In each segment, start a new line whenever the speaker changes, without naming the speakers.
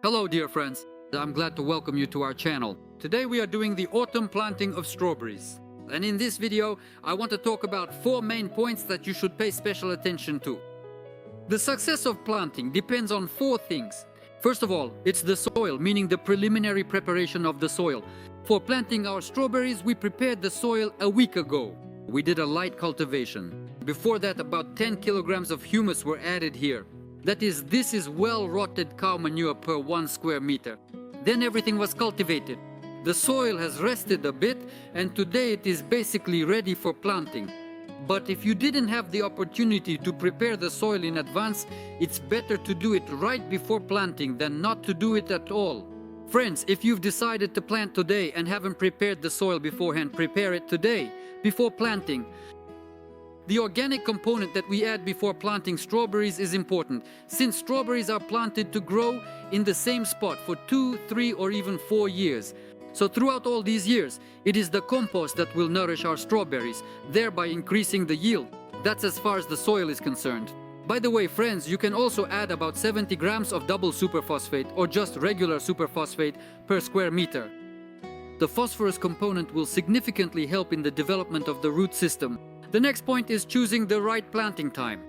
Hello dear friends, I'm glad to welcome you to our channel. Today we are doing the autumn planting of strawberries. And in this video, I want to talk about 4 main points that you should pay special attention to. The success of planting depends on 4 things. First of all, it's the soil, meaning the preliminary preparation of the soil. For planting our strawberries, we prepared the soil a week ago. We did a light cultivation. Before that, about 10 kilograms of humus were added here. That is, this is well-rotted cow manure per 1 square meter. Then everything was cultivated. The soil has rested a bit, and today it is basically ready for planting. But if you didn't have the opportunity to prepare the soil in advance, it's better to do it right before planting than not to do it at all. Friends, if you've decided to plant today and haven't prepared the soil beforehand, prepare it today, before planting. The organic component that we add before planting strawberries is important, since strawberries are planted to grow in the same spot for 2, 3 or even 4 years. So throughout all these years, it is the compost that will nourish our strawberries, thereby increasing the yield. That's as far as the soil is concerned. By the way, friends, you can also add about 70 grams of double superphosphate or just regular superphosphate per square meter. The phosphorus component will significantly help in the development of the root system. The next point is choosing the right planting time.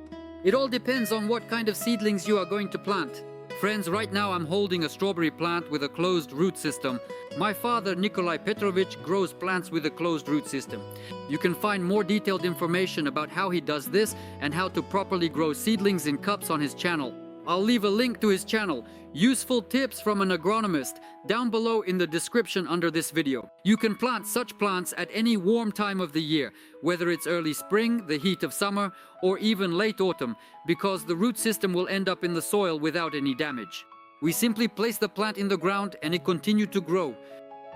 It all depends on what kind of seedlings you are going to plant. Friends, right now I'm holding a strawberry plant with a closed root system. My father, Nikolai Petrovich, grows plants with a closed root system. You can find more detailed information about how he does this and how to properly grow seedlings in cups on his channel. I'll leave a link to his channel, Useful Tips from an Agronomist, down below in the description under this video. You can plant such plants at any warm time of the year, whether it's early spring, the heat of summer, or even late autumn, because the root system will end up in the soil without any damage. We simply place the plant in the ground and it continued to grow.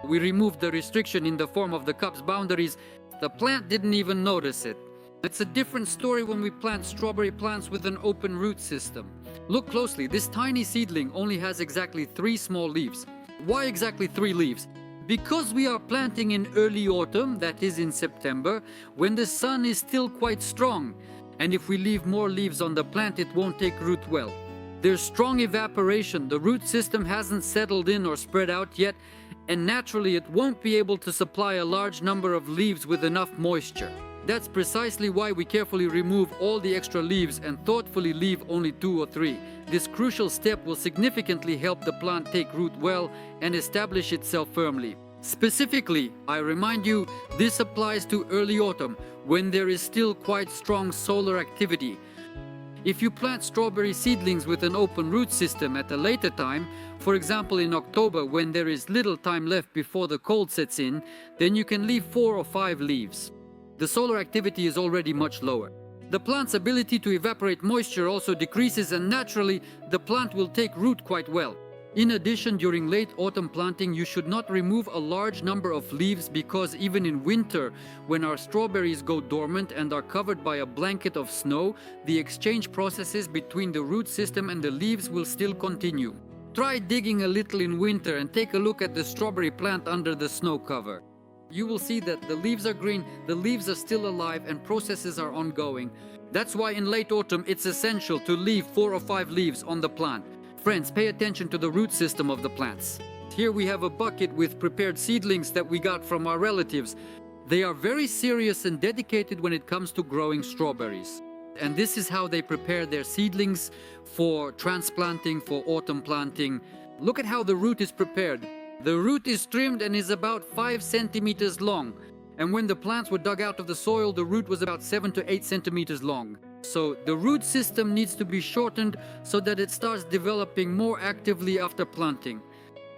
We removed the restriction in the form of the cup's boundaries. The plant didn't even notice it. It's a different story when we plant strawberry plants with an open root system. Look closely, this tiny seedling only has exactly 3 small leaves. Why exactly 3 leaves? Because we are planting in early autumn, that is in September, when the sun is still quite strong. And if we leave more leaves on the plant, it won't take root well. There's strong evaporation, the root system hasn't settled in or spread out yet, and naturally it won't be able to supply a large number of leaves with enough moisture. That's precisely why we carefully remove all the extra leaves and thoughtfully leave only 2 or 3. This crucial step will significantly help the plant take root well and establish itself firmly. Specifically, I remind you, this applies to early autumn, when there is still quite strong solar activity. If you plant strawberry seedlings with an open root system at a later time, for example in October when there is little time left before the cold sets in, then you can leave 4 or 5 leaves. The solar activity is already much lower. The plant's ability to evaporate moisture also decreases, and naturally the plant will take root quite well. In addition, during late autumn planting, you should not remove a large number of leaves, because even in winter, when our strawberries go dormant and are covered by a blanket of snow, the exchange processes between the root system and the leaves will still continue. Try digging a little in winter and take a look at the strawberry plant under the snow cover. You will see that the leaves are green, the leaves are still alive, and processes are ongoing. That's why in late autumn it's essential to leave 4 or 5 leaves on the plant. Friends, pay attention to the root system of the plants. Here we have a bucket with prepared seedlings that we got from our relatives. They are very serious and dedicated when it comes to growing strawberries. And this is how they prepare their seedlings for transplanting, for autumn planting. Look at how the root is prepared. The root is trimmed and is about 5 centimeters long. And when the plants were dug out of the soil, the root was about 7 to 8 centimeters long. So the root system needs to be shortened so that it starts developing more actively after planting.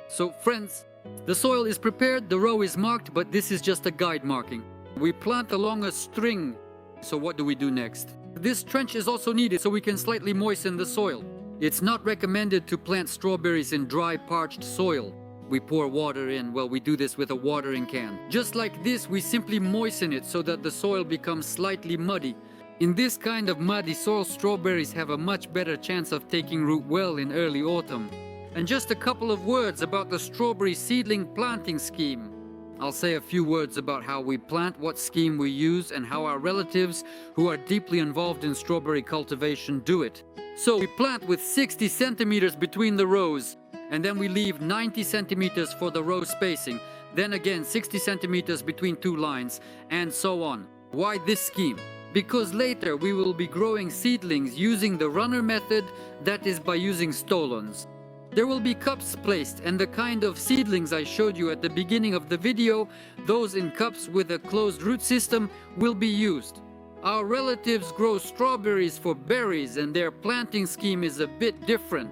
So friends, the soil is prepared, the row is marked, but this is just a guide marking. We plant along a string. So what do we do next? This trench is also needed so we can slightly moisten the soil. It's not recommended to plant strawberries in dry, parched soil. We pour water in. Well, we do this with a watering can. Just like this, we simply moisten it so that the soil becomes slightly muddy. In this kind of muddy soil, strawberries have a much better chance of taking root well in early autumn. And just a couple of words about the strawberry seedling planting scheme. I'll say a few words about how we plant, what scheme we use, and how our relatives who are deeply involved in strawberry cultivation do it. So we plant with 60 centimeters between the rows. and then we leave 90 centimeters for the row spacing, then again 60 centimeters between two lines, and so on. Why this scheme? Because later we will be growing seedlings using the runner method, that is by using stolons. There will be cups placed, and the kind of seedlings I showed you at the beginning of the video, those in cups with a closed root system, will be used. Our relatives grow strawberries for berries, and their planting scheme is a bit different.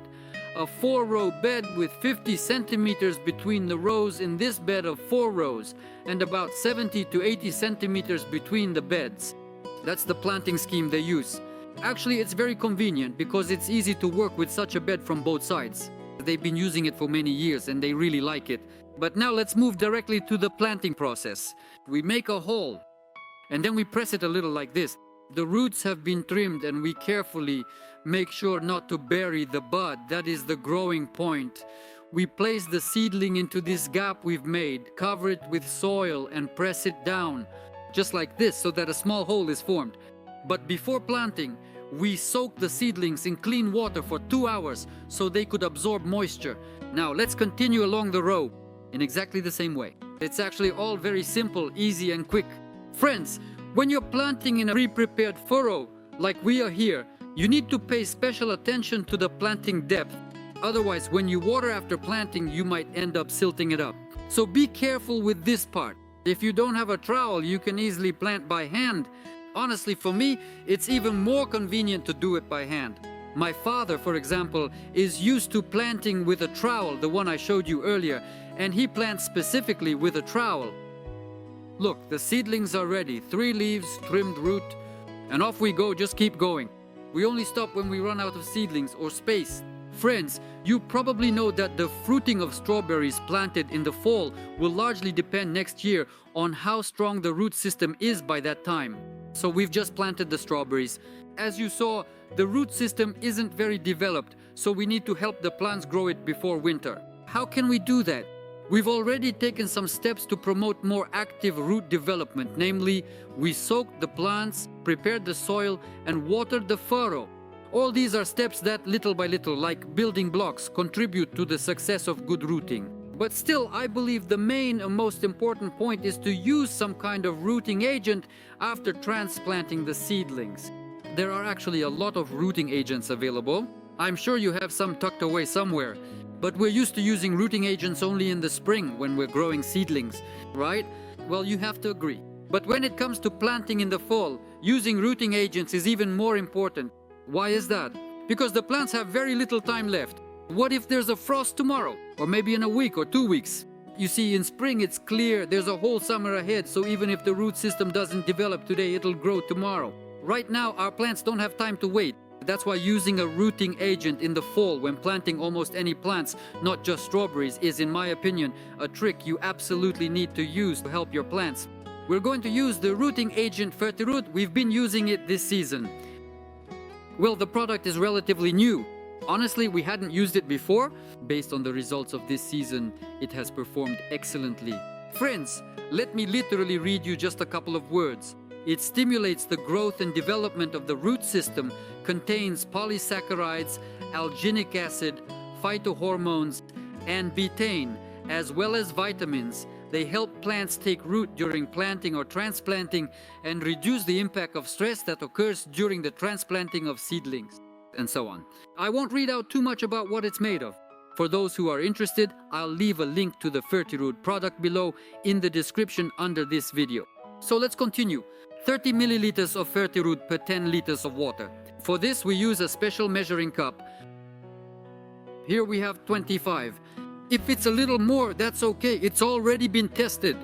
A 4-row bed with 50 centimeters between the rows in this bed of 4 rows, and about 70 to 80 centimeters between the beds. That's the planting scheme they use. Actually, it's very convenient because it's easy to work with such a bed from both sides. They've been using it for many years and they really like it. But now let's move directly to the planting process. We make a hole and then we press it a little like this. The roots have been trimmed and we carefully make sure not to bury the bud, that is the growing point. We place the seedling into this gap we've made, cover it with soil and press it down, just like this, so that a small hole is formed. But before planting, we soak the seedlings in clean water for 2 hours so they could absorb moisture. Now let's continue along the row in exactly the same way. It's actually all very simple, easy and quick. Friends, when you're planting in a pre-prepared furrow like we are here, you need to pay special attention to the planting depth. Otherwise, when you water after planting, you might end up silting it up. So be careful with this part. If you don't have a trowel, you can easily plant by hand. Honestly, for me, it's even more convenient to do it by hand. My father, for example, is used to planting with a trowel, the one I showed you earlier, and he plants specifically with a trowel. Look, the seedlings are ready, 3 leaves, trimmed root, and off we go, just keep going. We only stop when we run out of seedlings or space. Friends, you probably know that the fruiting of strawberries planted in the fall will largely depend next year on how strong the root system is by that time. So we've just planted the strawberries. As you saw, the root system isn't very developed, so we need to help the plants grow it before winter. How can we do that? We've already taken some steps to promote more active root development, namely, we soaked the plants, prepared the soil, and watered the furrow. All these are steps that, little by little, like building blocks, contribute to the success of good rooting. But still, I believe the main and most important point is to use some kind of rooting agent after transplanting the seedlings. There are actually a lot of rooting agents available. I'm sure you have some tucked away somewhere. But we're used to using rooting agents only in the spring when we're growing seedlings, right? Well, you have to agree. But when it comes to planting in the fall, using rooting agents is even more important. Why is that? Because the plants have very little time left. What if there's a frost tomorrow? Or maybe in a week or 2 weeks? You see, in spring it's clear there's a whole summer ahead, so even if the root system doesn't develop today, it'll grow tomorrow. Right now, our plants don't have time to wait. That's why using a rooting agent in the fall when planting almost any plants, not just strawberries, is, in my opinion, a trick you absolutely need to use to help your plants. We're going to use the rooting agent FertiRoot. We've been using it this season. Well, the product is relatively new. Honestly, we hadn't used it before. Based on the results of this season, it has performed excellently. Friends, let me literally read you just a couple of words. It stimulates the growth and development of the root system, contains polysaccharides, alginic acid, phytohormones, and betaine, as well as vitamins. They help plants take root during planting or transplanting and reduce the impact of stress that occurs during the transplanting of seedlings, and so on. I won't read out too much about what it's made of. For those who are interested, I'll leave a link to the FertiRoot product below in the description under this video. So let's continue. 30 milliliters of FertiRoot per 10 liters of water. For this, we use a special measuring cup. Here we have 25. If it's a little more, that's okay. It's already been tested.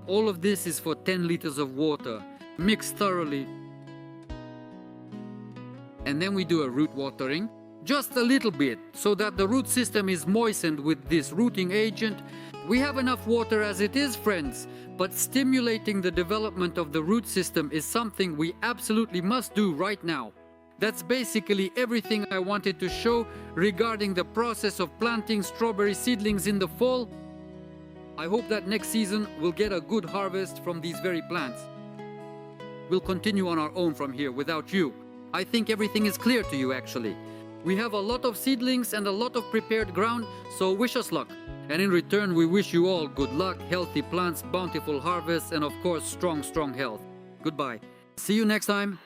All of this is for 10 liters of water. Mix thoroughly. And then we do a root watering. Just a little bit, so that the root system is moistened with this rooting agent. We have enough water as it is, friends, but stimulating the development of the root system is something we absolutely must do right now. That's basically everything I wanted to show regarding the process of planting strawberry seedlings in the fall. I hope that next season we'll get a good harvest from these very plants. We'll continue on our own from here without you. I think everything is clear to you actually. We have a lot of seedlings and a lot of prepared ground, so wish us luck. And in return, we wish you all good luck, healthy plants, bountiful harvests, and of course, strong health. Goodbye. See you next time.